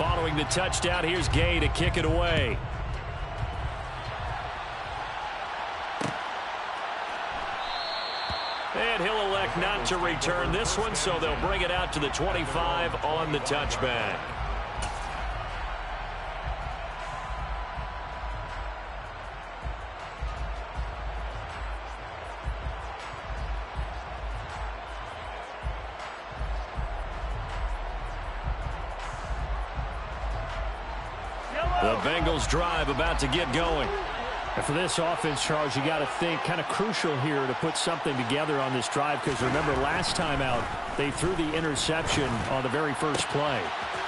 Following the touchdown, here's Gay to kick it away. And he'll elect not to return this one, so they'll bring it out to the 25 on the touchback. The Bengals drive about to get going. And for this offense, Charles, you got to think kind of crucial here to put something together on this drive, because remember last time out they threw the interception on the very first play.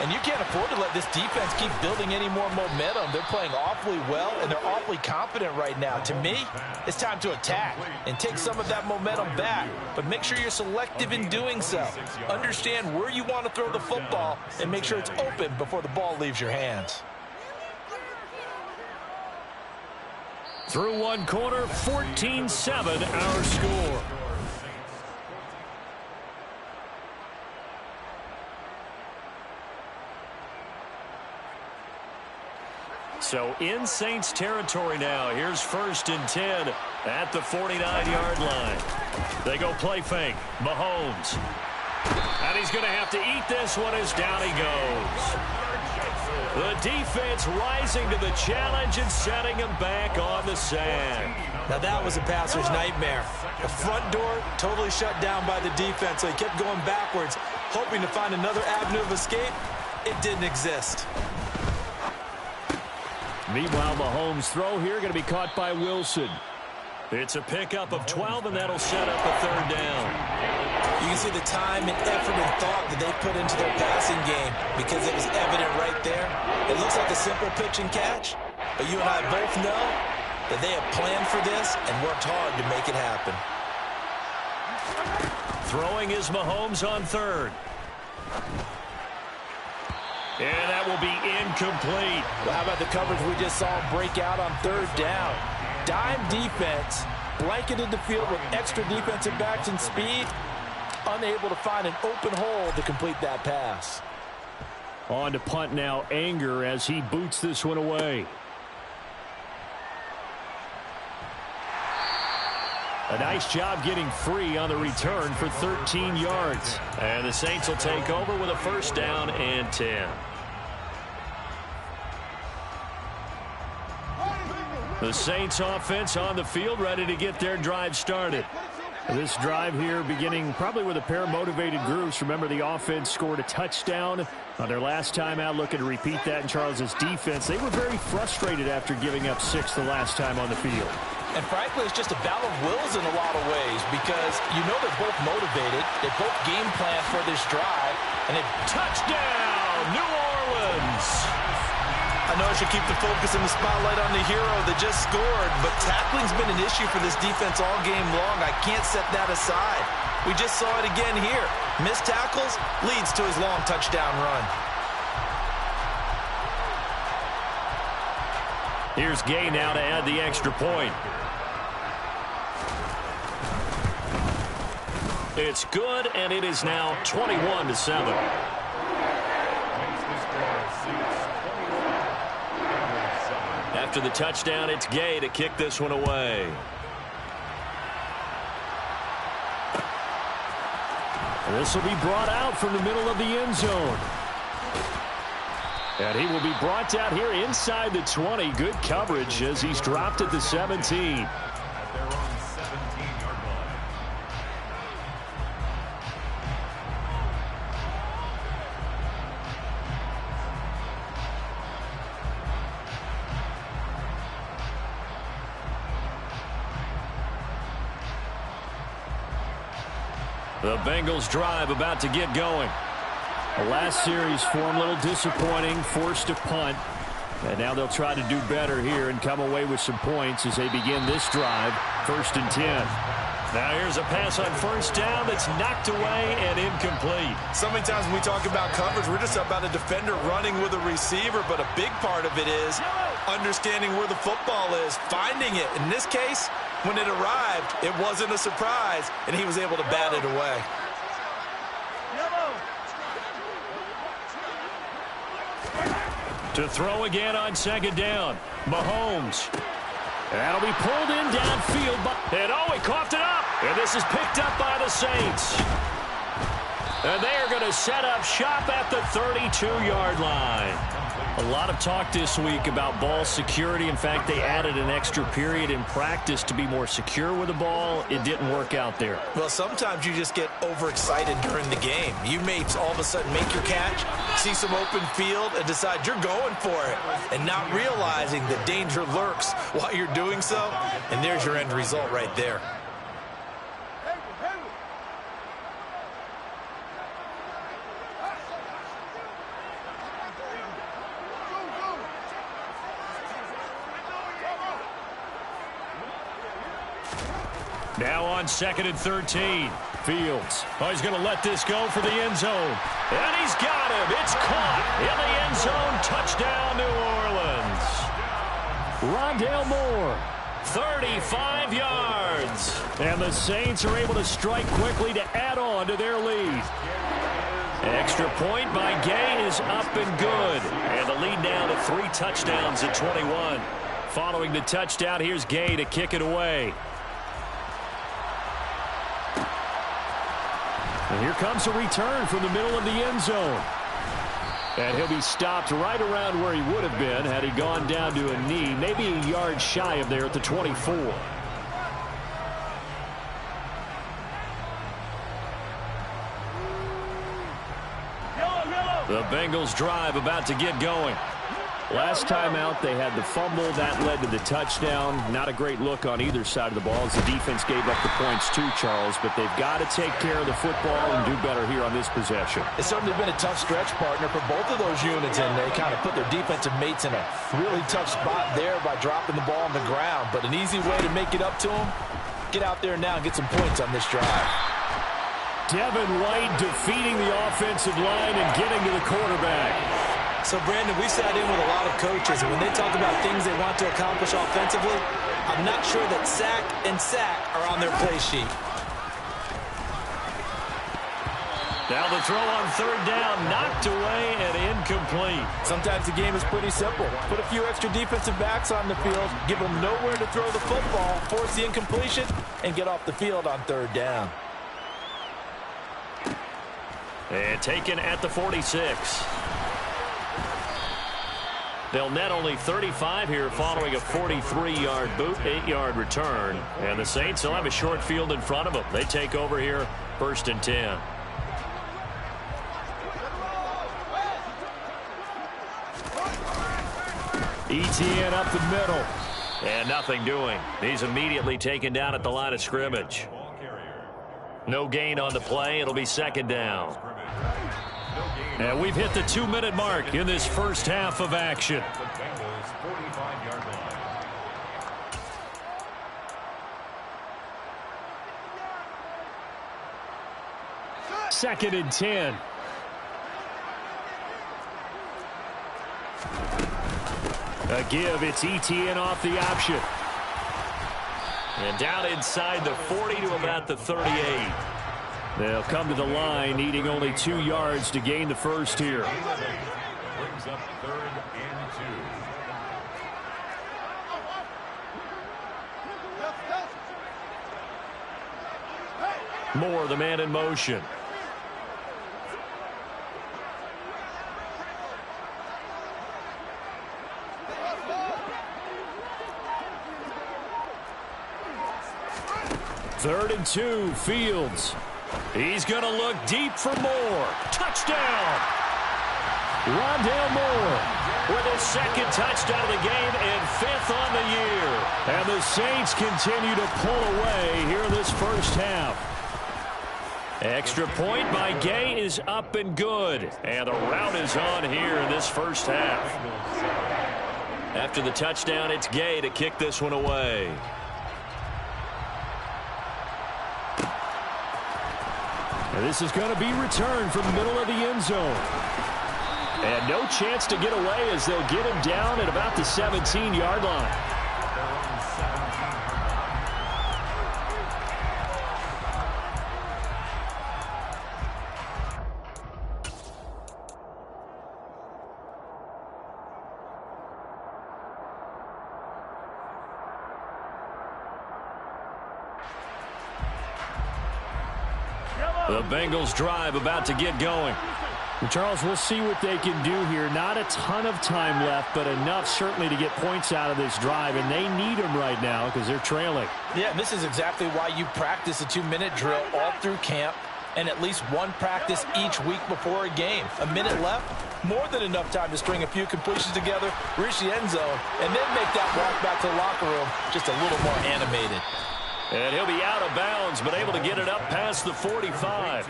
And you can't afford to let this defense keep building any more momentum. They're playing awfully well, and they're awfully confident right now. To me, it's time to attack and take some of that momentum back. But make sure you're selective in doing so. Understand where you want to throw the football and make sure it's open before the ball leaves your hands. Through one quarter, 14-7 our score. So in Saints territory now. Here's 1st and 10 at the 49-yard line. They go play fake. Mahomes. And he's going to have to eat this one as down he goes. The defense rising to the challenge and setting him back on the sand. Now that was a passer's nightmare. The front door totally shut down by the defense, so he kept going backwards, hoping to find another avenue of escape. It didn't exist. Meanwhile, Mahomes' throw here going to be caught by Wilson. It's a pickup of 12, and that'll set up a 3rd down. You can see the time and effort and thought that they put into their passing game because it was evident right there. It looks like a simple pitch and catch, but you and I both know that they have planned for this and worked hard to make it happen. Throwing is Mahomes on 3rd. And that will be incomplete. Well, how about the coverage we just saw break out on 3rd down? Dime defense, blanketed the field with extra defensive backs and speed, unable to find an open hole to complete that pass. On to punt now, Anger, as he boots this one away. A nice job getting free on the return for 13 yards. And the Saints will take over with a 1st down and 10. The Saints offense on the field, ready to get their drive started. This drive here beginning probably with a pair of motivated groups. Remember, the offense scored a touchdown on their last time out, looking to repeat that in Charles's defense. They were very frustrated after giving up 6 the last time on the field. And frankly, it's just a battle of wills in a lot of ways, because you know they're both motivated. They both game plan for this drive. And it touchdown, New Orleans. I know I should keep the focus and the spotlight on the hero that just scored, but tackling's been an issue for this defense all game long. I can't set that aside. We just saw it again here. Missed tackles leads to his long touchdown run. Here's Gay now to add the extra point. It's good, and it is now 21-7. After the touchdown, it's Gay to kick this one away. This will be brought out from the middle of the end zone. And he will be brought out here inside the 20. Good coverage as he's dropped at the 17. The Bengals drive about to get going. The last series for him, a little disappointing, forced to punt. And now they'll try to do better here and come away with some points as they begin this drive, 1st and 10. Now here's a pass on 1st down that's knocked away and incomplete. So many times when we talk about coverage, we're just about a defender running with a receiver, but a big part of it is understanding where the football is, finding it. In this case, when it arrived, it wasn't a surprise, and he was able to bat it away. To throw again on second down. Mahomes. That'll be pulled in downfield. And he coughed it up. And this is picked up by the Saints. And they are going to set up shop at the 32-yard line. A lot of talk this week about ball security. In fact, they added an extra period in practice to be more secure with the ball. It didn't work out there. Well, sometimes you just get overexcited during the game. You may all of a sudden make your catch, see some open field, and decide you're going for it, and not realizing the danger lurks while you're doing so. And there's your end result right there. Now on 2nd and 13. Fields. Oh, he's going to let this go for the end zone. And he's got him. It's caught in the end zone. Touchdown, New Orleans. Rondale Moore. 35 yards. And the Saints are able to strike quickly to add on to their lead. Extra point by Gay is up and good. And the lead now to 3 touchdowns at 21. Following the touchdown, here's Gay to kick it away. And here comes a return from the middle of the end zone. And he'll be stopped right around where he would have been had he gone down to a knee, maybe a yard shy of there at the 24. The Bengals drive about to get going. Last time out, they had the fumble. That led to the touchdown. Not a great look on either side of the ball as the defense gave up the points too, Charles. But they've got to take care of the football and do better here on this possession. It's certainly been a tough stretch, partner, for both of those units, and they kind of put their defensive mates in a really tough spot there by dropping the ball on the ground. But an easy way to make it up to them, get out there now and get some points on this drive. Devin White defeating the offensive line and getting to the quarterback. So, Brandon, we sat in with a lot of coaches, and when they talk about things they want to accomplish offensively, I'm not sure that sack and sack are on their play sheet. Now the throw on 3rd down, knocked away and incomplete. Sometimes the game is pretty simple. Put a few extra defensive backs on the field, give them nowhere to throw the football, force the incompletion, and get off the field on 3rd down. And taken at the 46. They'll net only 35 here following a 43-yard boot, 8-yard return. And the Saints will have a short field in front of them. They take over here, 1st and 10. ETN up the middle. And nothing doing. He's immediately taken down at the line of scrimmage. No gain on the play. It'll be 2nd down. And we've hit the 2-minute mark in this first half of action. 2nd and 10. A give. It's ETN off the option. And down inside the 40 to about the 38. They'll come to the line, needing only 2 yards to gain the first here. Brings up 3rd and 2. Moore, the man in motion. Third and 2, Fields. He's going to look deep for Moore. Touchdown! Rondale Moore with his 2nd touchdown of the game and 5th on the year. And the Saints continue to pull away here in this first half. Extra point by Gay is up and good. And the route is on here in this first half. After the touchdown, it's Gay to kick this one away. And this is going to be returned from the middle of the end zone. And no chance to get away as they'll get him down at about the 17-yard line. The Bengals drive about to get going. Charles, we'll see what they can do here. Not a ton of time left, but enough certainly to get points out of this drive, and they need them right now because they're trailing. Yeah, and this is exactly why you practice a 2-minute drill all through camp and at least one practice each week before a game. A minute left, more than enough time to string a few completions together, reach the end zone, and then make that walk back to the locker room just a little more animated. And he'll be out of bounds, but able to get it up past the 45.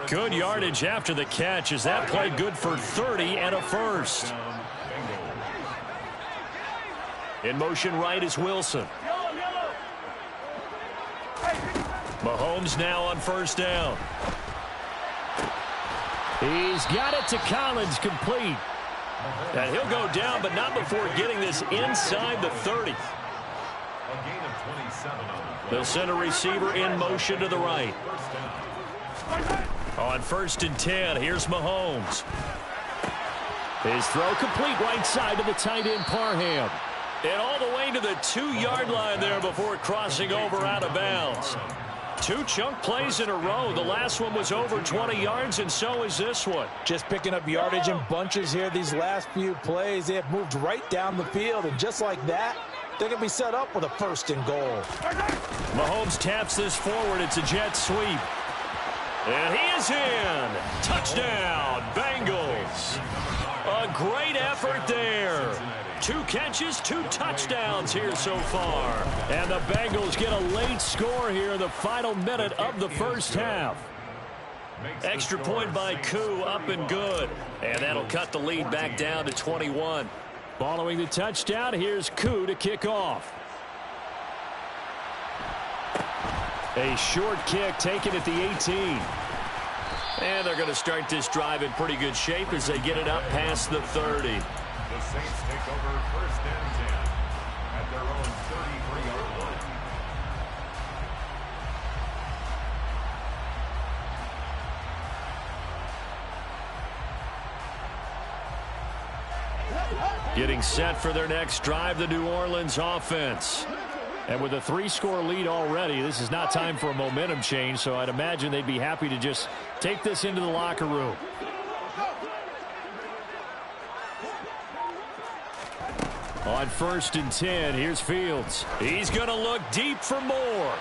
Good yardage after the catch as that play good for 30 and a first. In motion right is Wilson. Mahomes now on first down. He's got it to Collins, complete. And he'll go down, but not before getting this inside the 30. They'll send a receiver in motion to the right. On first and 10, here's Mahomes. His throw complete right side to the tight end Parham. And all the way to the 2-yard line there before crossing over out of bounds. 2 chunk plays in a row. The last one was over 20 yards, and so is this one. Just picking up yardage in bunches here these last few plays. They have moved right down the field, and just like that, they're going to be set up with a first and goal. Mahomes taps this forward. It's a jet sweep. And he is in. Touchdown, Bengals. A great effort there. 2 catches, 2 touchdowns here so far. And the Bengals get a late score here in the final minute of the first half. Extra point by Koo, up and good. And that'll cut the lead back down to 21. Following the touchdown, here's Koo to kick off. A short kick taken at the 18. And they're going to start this drive in pretty good shape as they get it up past the 30. The Saints take over first and 10 at their own 33-yard line. Getting set for their next drive, the New Orleans offense. And with a 3-score lead already, this is not time for a momentum change, so I'd imagine they'd be happy to just take this into the locker room. On first and 10, here's Fields. He's going to look deep for more.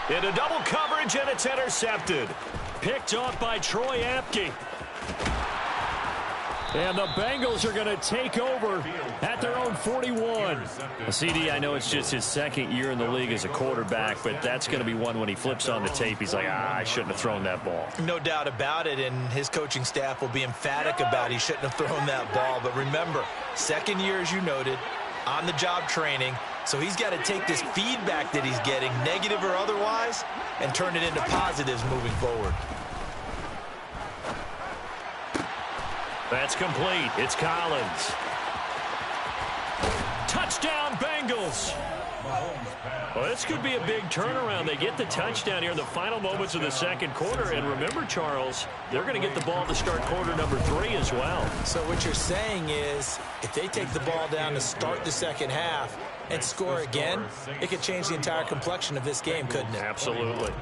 Into double coverage, and it's intercepted. Picked off by Troy Apke. And the Bengals are going to take over at their own 41. CD, I know it's just his second year in the league as a quarterback, but that's going to be one when he flips on the tape. He's like, I shouldn't have thrown that ball. No doubt about it, and his coaching staff will be emphatic about he shouldn't have thrown that ball. But remember, second year, as you noted, on-the-job training, so he's got to take this feedback that he's getting, negative or otherwise, and turn it into positives moving forward. That's complete. It's Collins. Touchdown, Bengals. Well, this could be a big turnaround. They get the touchdown here in the final moments of the second quarter. And remember, Charles, they're going to get the ball to start quarter number 3 as well. So what you're saying is if they take the ball down to start the second half and score again, it could change the entire complexion of this game, couldn't it? Absolutely.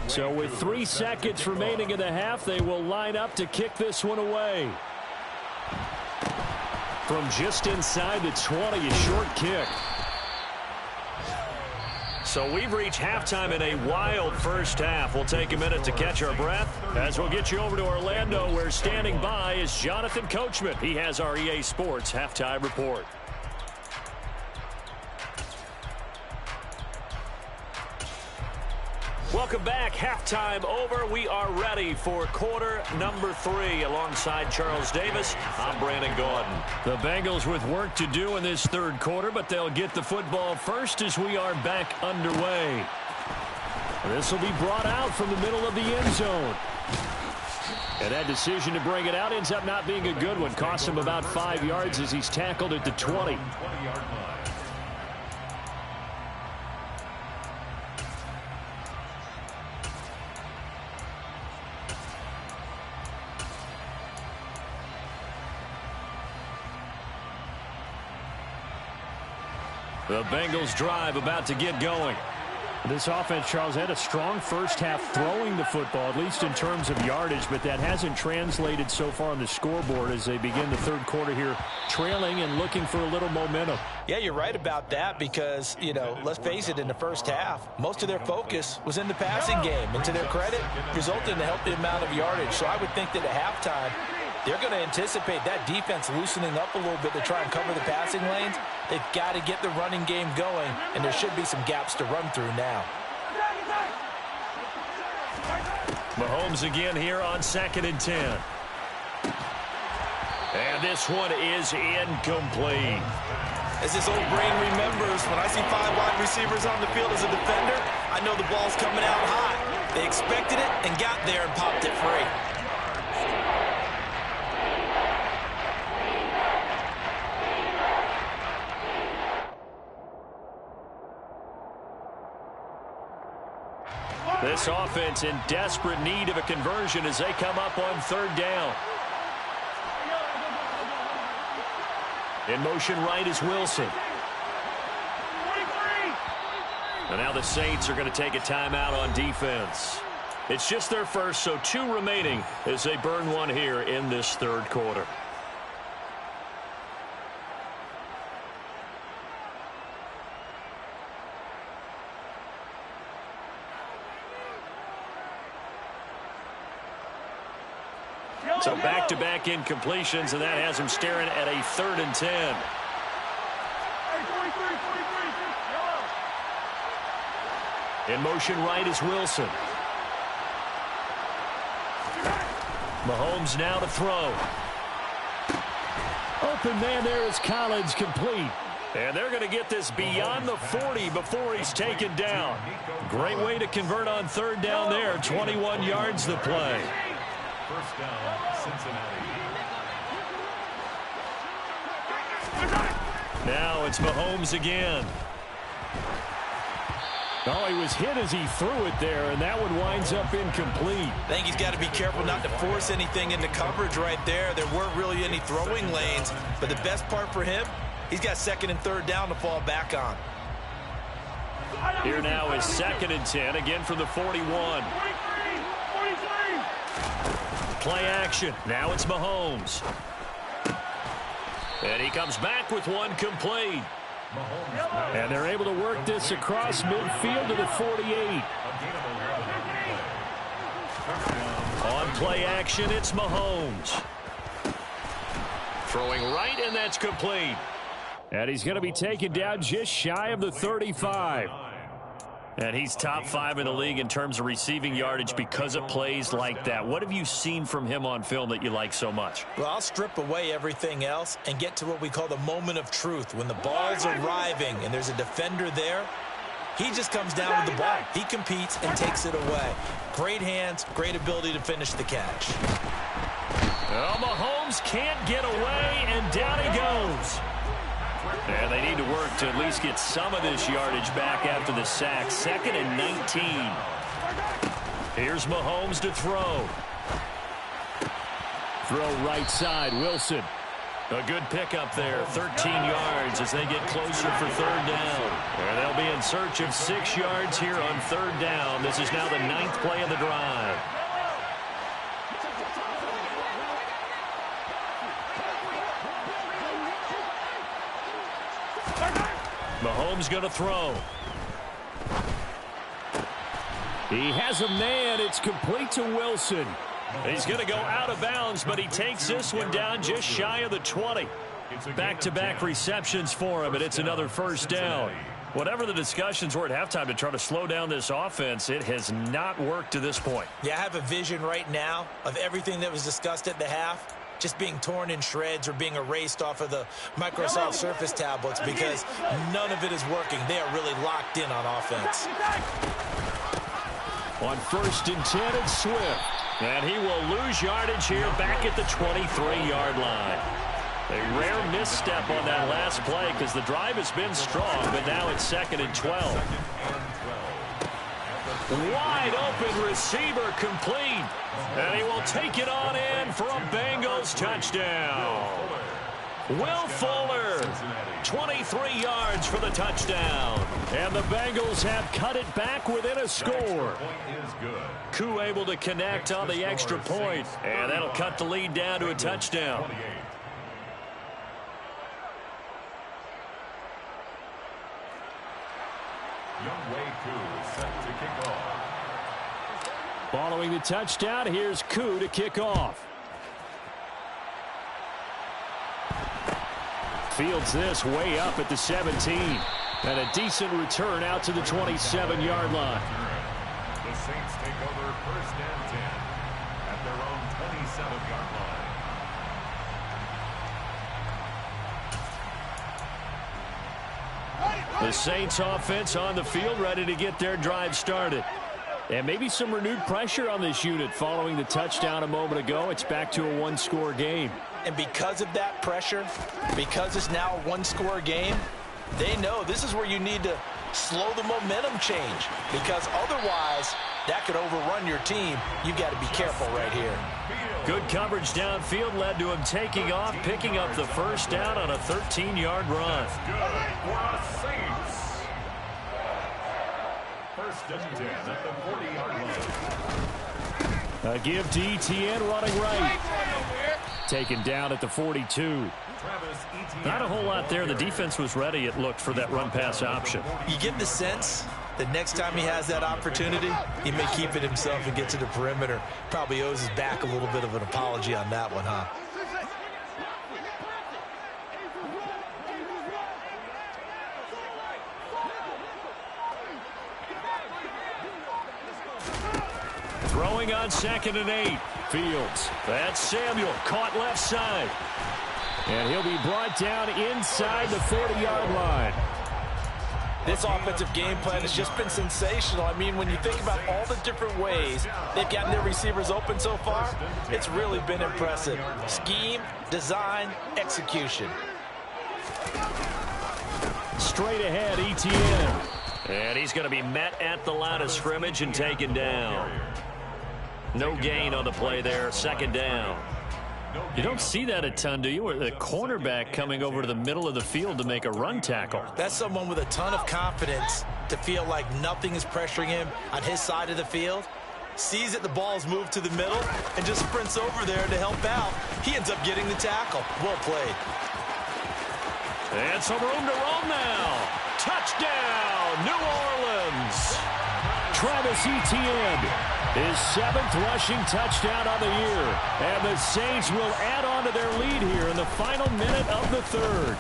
So with 3 seconds remaining in the half, they will line up to kick this one away. From just inside the 20, a short kick. So we've reached halftime in a wild first half. We'll take a minute to catch our breath as we'll get you over to Orlando, where standing by is Jonathan Coachman. He has our EA Sports Halftime Report. Welcome back. Halftime over. We are ready for quarter number 3. Alongside Charles Davis, I'm Brandon Gordon. The Bengals with work to do in this third quarter, but they'll get the football first as we are back underway. This will be brought out from the middle of the end zone. And that decision to bring it out ends up not being a good one. Costs him about 5 yards as he's tackled at the 20. The Bengals drive about to get going. This offense, Charles, had a strong first half throwing the football, at least in terms of yardage, but that hasn't translated so far on the scoreboard as they begin the third quarter here, trailing and looking for a little momentum. Yeah, you're right about that because, you know, let's face it, in the first half, most of their focus was in the passing game. And to their credit, resulted in a healthy amount of yardage. So I would think that at halftime, they're going to anticipate that defense loosening up a little bit to try and cover the passing lanes. They've got to get the running game going, and there should be some gaps to run through now. Mahomes again here on 2nd and 10. And this one is incomplete. As this old brain remembers, when I see 5 wide receivers on the field as a defender, I know the ball's coming out hot. They expected it and got there and popped it free. This offense in desperate need of a conversion as they come up on 3rd down. In motion right is Wilson. And now the Saints are going to take a timeout on defense. It's just their first, so 2 remaining as they burn one here in this 3rd quarter. So back-to-back incompletions, and that has him staring at a 3rd and 10. In motion right is Wilson. Mahomes now to throw. Open man there is Collins, complete. And they're going to get this beyond the 40 before he's taken down. Great way to convert on 3rd down there. 21 yards the play. First down, Cincinnati. Now it's Mahomes again. Oh, he was hit as he threw it there, and that one winds up incomplete. I think he's got to be careful not to force anything into coverage right there. There weren't really any throwing lanes, but the best part for him, he's got 2nd and 3rd down to fall back on. Here now is 2nd and 10, again from the 41. Play action. Now it's Mahomes. And he comes back with one complete. And they're able to work this across midfield to the 48. On play action, it's Mahomes. Throwing right, and that's complete. And he's going to be taken down just shy of the 35. And he's top 5 in the league in terms of receiving yardage because of plays like that. What have you seen from him on film that you like so much? Well, I'll strip away everything else and get to what we call the moment of truth. When the ball's arriving and there's a defender there, he just comes down with the ball. He competes and takes it away. Great hands, great ability to finish the catch. Well, Mahomes can't get away, and down he goes. And they need to work to at least get some of this yardage back after the sack. 2nd and 19. Here's Mahomes to throw. Throw right side, Wilson. A good pickup there, 13 yards as they get closer for 3rd down. And they'll be in search of 6 yards here on 3rd down. This is now the 9th play of the drive. Mahomes going to throw. He has a man. It's complete to Wilson. He's going to go out of bounds, but he takes this one down just shy of the 20. Back-to-back receptions for him, and it's another 1st down. Whatever the discussions were at halftime to try to slow down this offense, it has not worked to this point. Yeah, I have a vision right now of everything that was discussed at the half just being torn in shreds or being erased off of the Microsoft Surface tablets because none of it is working. They are really locked in on offense. On 1st and 10, it's Swift. And he will lose yardage here back at the 23-yard line. A rare misstep on that last play because the drive has been strong, but now it's 2nd and 12. Wide open receiver complete. And he will take it on in for a Bengals touchdown. Will Fuller, 23 yards for the touchdown. And the Bengals have cut it back within a score. Koo able to connect on the extra point, and that'll cut the lead down to a touchdown. Younghoe Koo set to kick off. Following the touchdown, here's Koo to kick off. Fields this way up at the 17. And a decent return out to the 27-yard line. The Saints take over 1st and 10 at their own 27-yard line. The Saints offense on the field, ready to get their drive started. And maybe some renewed pressure on this unit following the touchdown a moment ago. It's back to a one-score game. And because of that pressure, because it's now a one-score game, they know this is where you need to slow the momentum change, because otherwise that could overrun your team. You've got to be careful right here. Good coverage downfield led to him taking off, picking up the first down on a 13-yard run. Good for the Saints. 1st and 10 at the 40-yard line. A give to Etienne running right. Taken down at the 42. Not a whole lot there. The defense was ready, it looked, for that run-pass option. You get the sense that next time he has that opportunity, he may keep it himself and get to the perimeter. Probably owes his back a little bit of an apology on that one, huh? Throwing on 2nd and 8. Fields. That's Samuel. Caught left side. And he'll be brought down inside the 40-yard line. This offensive game plan has just been sensational. I mean, when you think about all the different ways they've gotten their receivers open so far, it's really been impressive. Scheme, design, execution. Straight ahead, Etienne. And he's going to be met at the line of scrimmage and taken down. No gain on the play there. 2nd down. You don't see that a ton, do you? Or the cornerback coming over to the middle of the field to make a run tackle. That's someone with a ton of confidence to feel like nothing is pressuring him on his side of the field. Sees that the ball's moved to the middle and just sprints over there to help out. He ends up getting the tackle. Well played. And some room to roam now. Touchdown, New Orleans. Travis Etienne, his 7th rushing touchdown on the year. And the Saints will add on to their lead here in the final minute of the 3rd.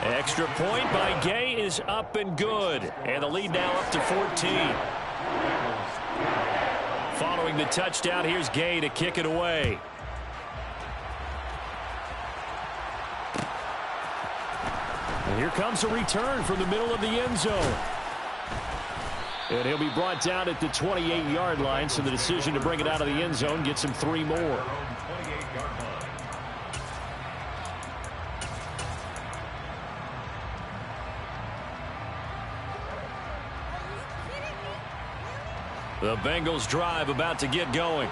Extra point by Gay is up and good. And the lead now up to 14. Following the touchdown, here's Gay to kick it away. And here comes a return from the middle of the end zone. And he'll be brought down at the 28-yard line, so the decision to bring it out of the end zone gets him 3 more. The Bengals drive about to get going.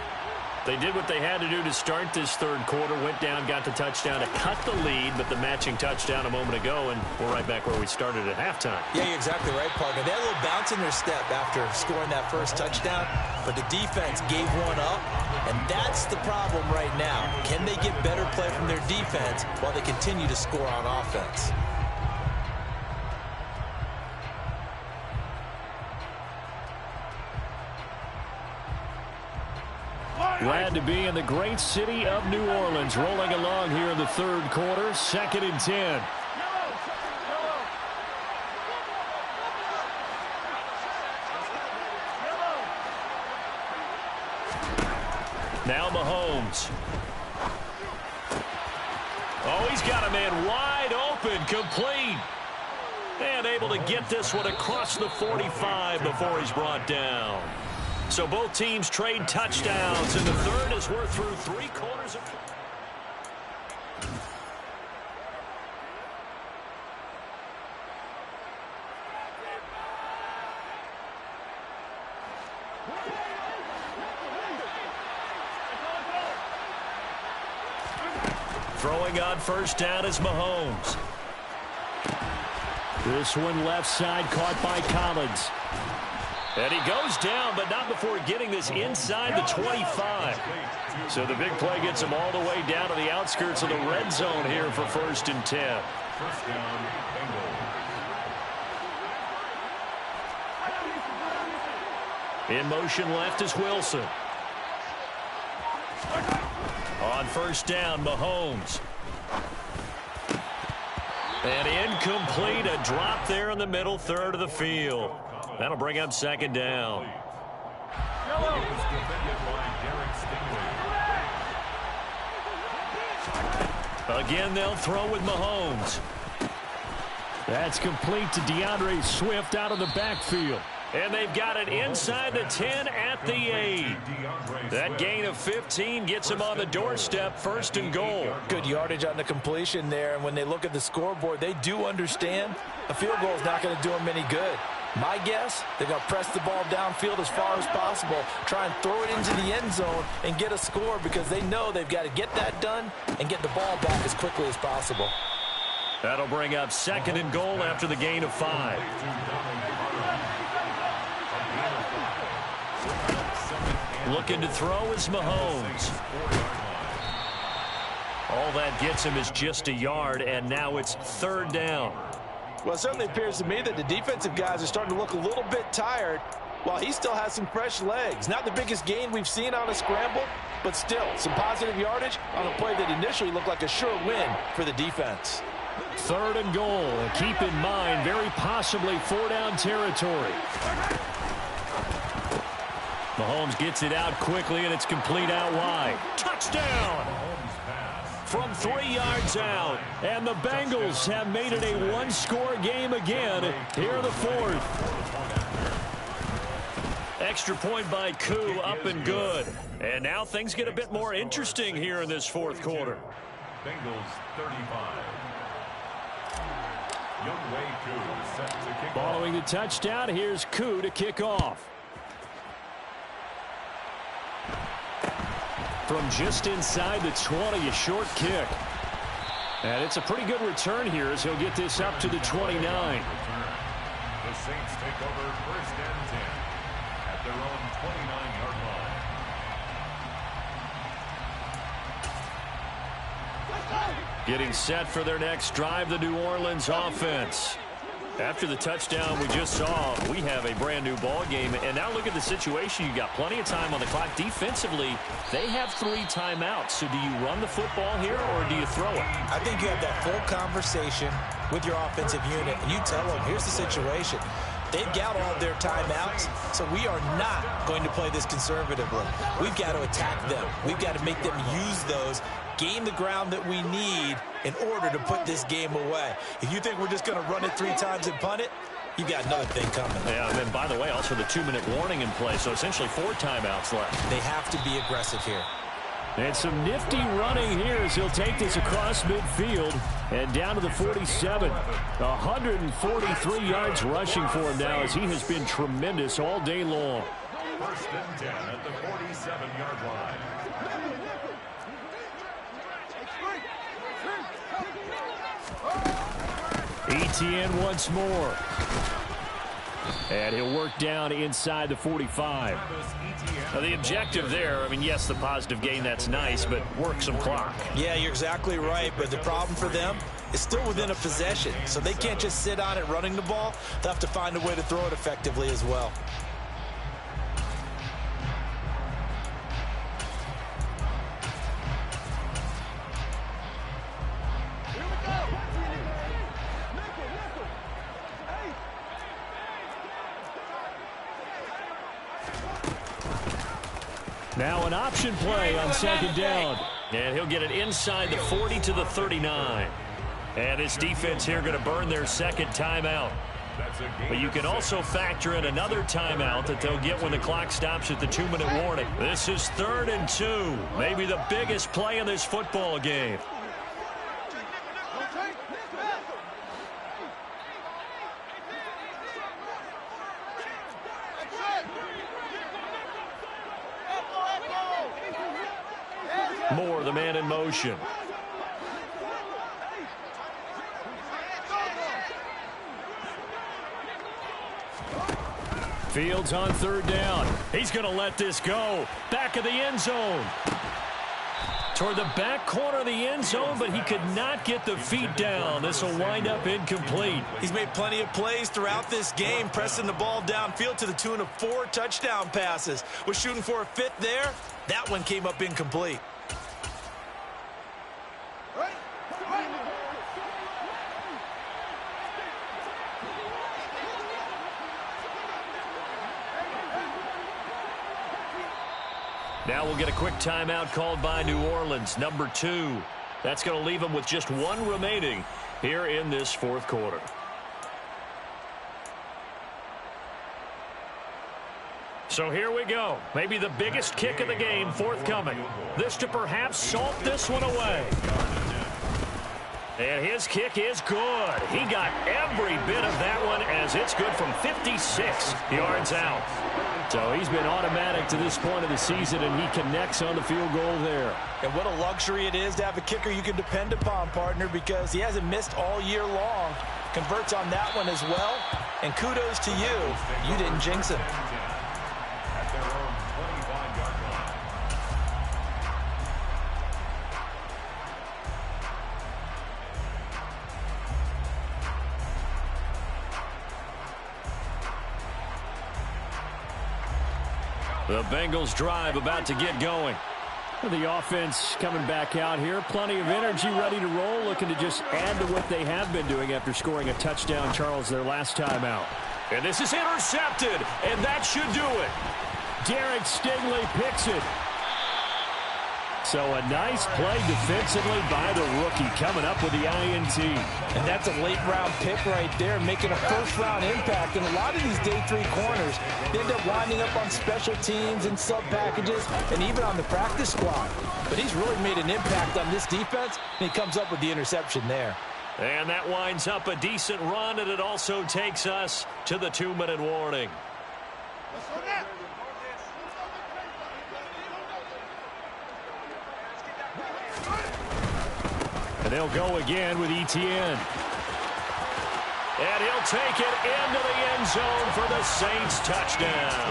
They did what they had to do to start this 3rd quarter, went down, got the touchdown to cut the lead, but the matching touchdown a moment ago, and we're right back where we started at halftime. Yeah, you're exactly right, partner. They had a little bounce in their step after scoring that first touchdown, but the defense gave one up, and that's the problem right now. Can they get better play from their defense while they continue to score on offense? Glad to be in the great city of New Orleans, rolling along here in the 3rd quarter, 2nd and 10. Now Mahomes. Oh, he's got a man wide open, complete. And able to get this one across the 45 before he's brought down. So both teams trade touchdowns in the 3rd as we're through 3 quarters of... Throwing on first down is Mahomes. This one left side caught by Collins. And he goes down, but not before getting this inside the 25. So the big play gets him all the way down to the outskirts of the red zone here for 1st and 10. First down, Bengals. In motion left is Wilson. On first down, Mahomes. And incomplete, a drop there in the middle third of the field. That'll bring up 2nd down. Again, they'll throw with Mahomes. That's complete to DeAndre Swift out of the backfield. And they've got it inside the 10 at the 8. That gain of 15 gets them on the doorstep, 1st and goal. Good yardage on the completion there, and when they look at the scoreboard, they do understand a field goal is not going to do them any good. My guess, they're going to press the ball downfield as far as possible, try and throw it into the end zone and get a score because they know they've got to get that done and get the ball back as quickly as possible. That'll bring up 2nd and goal after the gain of 5. Looking to throw is Mahomes. All that gets him is just a yard, and now it's 3rd down. Well, it certainly appears to me that the defensive guys are starting to look a little bit tired while he still has some fresh legs. Not the biggest gain we've seen on a scramble, but still some positive yardage on a play that initially looked like a sure win for the defense. 3rd and goal. And keep in mind, very possibly 4-down territory. Mahomes gets it out quickly, and it's complete out wide. Touchdown! From 3 yards out. And the Bengals have made it a one-score game again here in the 4th. Extra point by Koo, up and good. And now things get a bit more interesting here in this 4th quarter. Bengals 35. Younghoe Koo set to kick Following the touchdown, here's Koo to kick off. From just inside the 20, a short kick. And it's a pretty good return here as he'll get this up to the 29. The Saints take over 1st and 10 at their own 29-yard line. Getting set for their next drive, the New Orleans offense. After the touchdown we just saw, we have a brand new ball game. And now look at the situation. You got plenty of time on the clock. Defensively, they have 3 timeouts. So do you run the football here or do you throw it? I think you have that full conversation with your offensive unit, and you tell them, here's the situation. They've got all their timeouts, so we are not going to play this conservatively. We've got to attack them. We've got to make them use those, gain the ground that we need in order to put this game away. If you think we're just going to run it 3 times and punt it, you've got another thing coming. Yeah, and then, by the way, also the 2-minute warning in play, so essentially 4 timeouts left. They have to be aggressive here. And some nifty running here as he'll take this across midfield and down to the 47. 143 yards rushing for him now as he has been tremendous all day long. 1st and 10 at the 47-yard line. ETN once more. And he'll work down inside the 45. Now the objective there, I mean, yes, the positive gain, that's nice, but work some clock. Yeah, you're exactly right, but the problem for them is still within a possession, so they can't just sit on it running the ball. They'll have to find a way to throw it effectively as well. Now an option play on 2nd down. And he'll get it inside the 40 to the 39. And his defense here going to burn their 2nd timeout. But you can also factor in another timeout that they'll get when the clock stops at the 2-minute warning. This is 3rd and 2. Maybe the biggest play in this football game. Moore, the man in motion. Fields on third down. He's going to let this go. Back of the end zone. Toward the back corner of the end zone, but he could not get the feet down. This will wind up incomplete. He's made plenty of plays throughout this game, pressing the ball downfield to the tune of 4 touchdown passes. Was shooting for a 5th there. That one came up incomplete. Now we'll get a quick timeout called by New Orleans, number 2. That's going to leave them with just 1 remaining here in this fourth quarter. So here we go. Maybe the biggest kick of the game forthcoming. This to perhaps salt this one away. And his kick is good. He got every bit of that one as it's good from 56 yards out. So he's been automatic to this point of the season, and he connects on the field goal there. And what a luxury it is to have a kicker you can depend upon, partner, because he hasn't missed all year long. Converts on that one as well. And kudos to you. You didn't jinx him. At their own 25-yard line. The Bengals drive about to get going. The offense coming back out here. Plenty of energy, ready to roll, looking to just add to what they have been doing after scoring a touchdown, Charles, their last time out. And this is intercepted, and that should do it. Derek Stingley picks it. So a nice play defensively by the rookie, coming up with the INT. And that's a late-round pick right there, making a first-round impact. And a lot of these day 3 corners, they end up winding up on special teams and sub-packages and even on the practice squad. But he's really made an impact on this defense, and he comes up with the interception there. And that winds up a decent run, and it also takes us to the 2-minute warning. And they'll go again with Etienne. And he'll take it into the end zone for the Saints touchdown.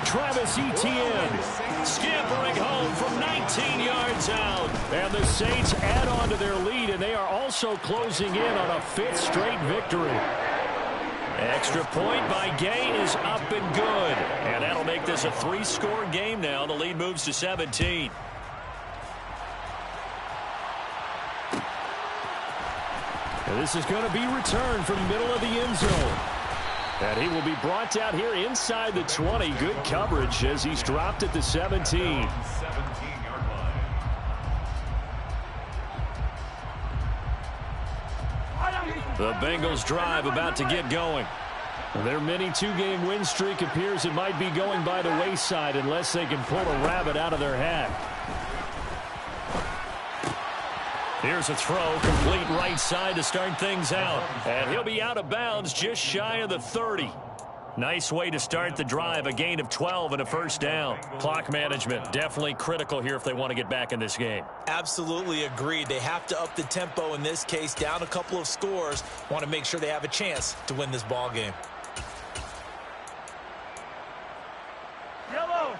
Travis Etienne Scampering home from 19 yards out. And the Saints add on to their lead, and they are also closing in on a 5th straight victory. Extra point by Gay is up and good. And that'll make this a 3-score game now. The lead moves to 17. And this is going to be returned from the middle of the end zone. And he will be brought down here inside the 20. Good coverage as he's dropped at the 17. 17-yard line. The Bengals drive about to get going. Their mini 2-game win streak appears it might be going by the wayside unless they can pull a rabbit out of their hat. Here's a throw, complete right side to start things out. And he'll be out of bounds just shy of the 30. Nice way to start the drive, a gain of 12 and a first down. Clock management, definitely critical here if they want to get back in this game. Absolutely agreed. They have to up the tempo in this case, down a couple of scores. Want to make sure they have a chance to win this ball game. Yellow.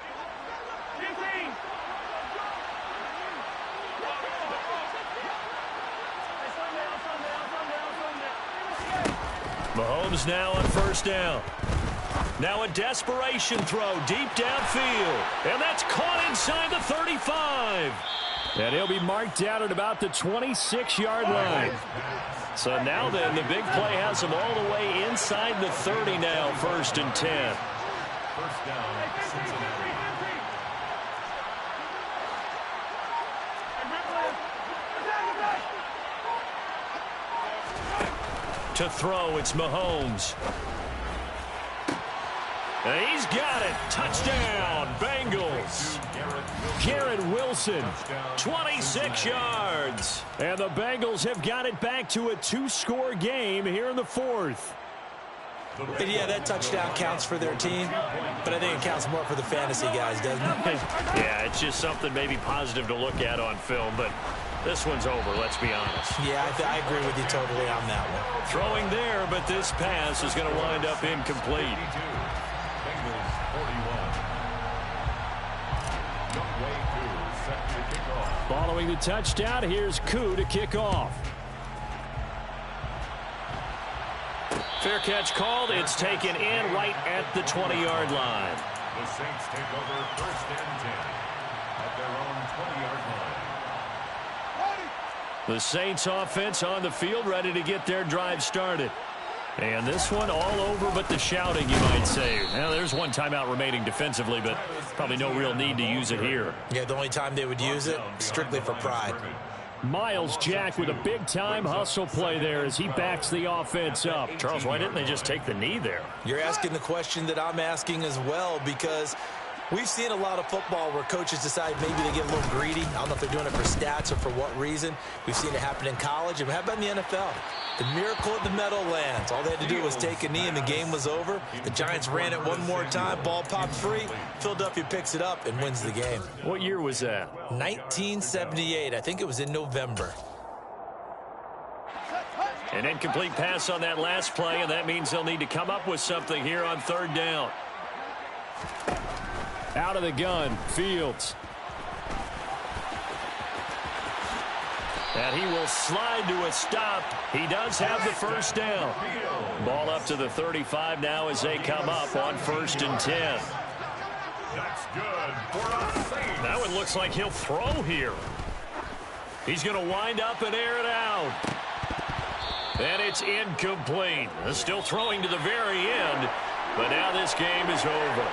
Mahomes now on first down. Now a desperation throw deep downfield. And that's caught inside the 35. And he'll be marked down at about the 26-yard line. So now then, the big play has him all the way inside the 30 now, 1st and 10. First down, Cincinnati. To throw, it's Mahomes. And he's got it. Touchdown, Bengals. Garrett Wilson. 26 yards. And the Bengals have got it back to a 2-score game here in the 4th. And yeah, that touchdown counts for their team, but I think it counts more for the fantasy guys, doesn't it? Yeah, it's just something maybe positive to look at on film, but this one's over, let's be honest. Yeah, I agree with you totally on that one. Throwing there, but this pass is going to wind up incomplete. Following the touchdown, here's Koo to kick off. Fair catch called. It's taken in right at the 20-yard line. The Saints take over first and 10 at their own 20-yard line. The Saints offense on the field, ready to get their drive started. And this one all over but the shouting, you might say. Now, there's one timeout remaining defensively, but probably no real need to use it here. Yeah, the only time they would use it, strictly for pride. Myles Jack with a big-time hustle play there as he backs the offense up. Charles, why didn't they just take the knee there? You're asking the question that I'm asking as well, because we've seen a lot of football where coaches decide maybe they get a little greedy. I don't know if they're doing it for stats or for what reason. We've seen it happen in college, and how about in the NFL? The miracle at the Meadowlands. All they had to do was take a knee, and the game was over. The Giants ran it one more time. Ball popped free. Philadelphia picks it up and wins the game. What year was that? 1978. I think it was in November. An incomplete pass on that last play, and that means they'll need to come up with something here on third down. Out of the gun, Fields. And he will slide to a stop. He does have the first down. Ball up to the 35 now as they come up on first and 10. That's good for a save. That one looks like he'll throw here. He's going to wind up and air it out. And it's incomplete. Still throwing to the very end, but now this game is over.